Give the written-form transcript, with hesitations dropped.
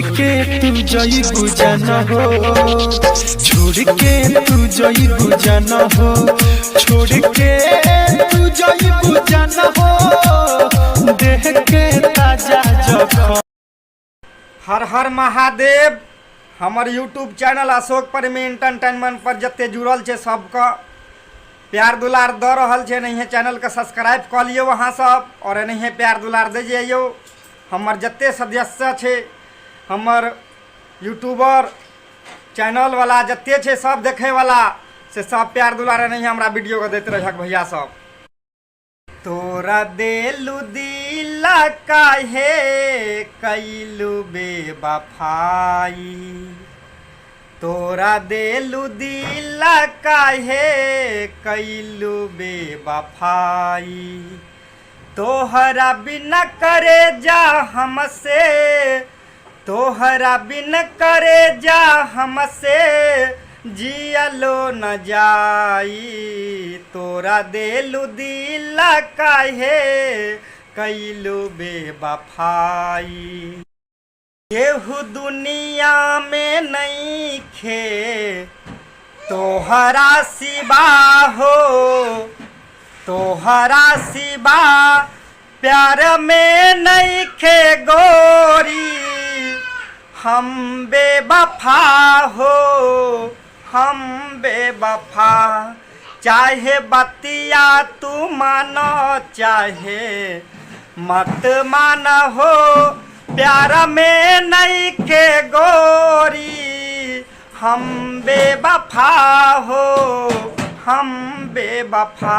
के तू जई गुजाना हो, छोड़ के तू जई गुजाना हो, छोड़ के तू जई गुजाना हो, देह के ताजा जखम। हर हर महादेव। हमार यूट्यूब चैनल अशोक प्रेमी एंटरटेनमेंट पर जते जुड़ल छे सबका प्यार दुलार द रहल छे। नहीं चैनल के सब्सक्राइब कर लियो वहाँ सब, और नहीं प्यार दुलार दे जाइयो। हमार जते सदस्य छे हमार यूट्यूबर चैनल वाला जते छे सब देखे वाला से सब प्यार दुलार नहीं हमरा वीडियो को देते रह भैया सब। तोरा देलू दिल काहे कैलू बेवफाई, तोरा देलू दिल काहे कैलू बेवफाई, तोहरा बिना करे जा हमसे, तोहरा बिन करे जा हमसे जियलो न जाई, तोरा देलू दिल काहे कैलू बेवफाई। केहू दुनिया में नहीं खे तोहरा सिवा हो, तोहरा सिवा प्यार में नहीं खे गोरी, हम बेवफा हो, हम बेवफा। चाहे बतिया तू मानो चाहे मत माना हो, प्यार में नहीं के गोरी, हम बेवफा हो, हम बेवफा।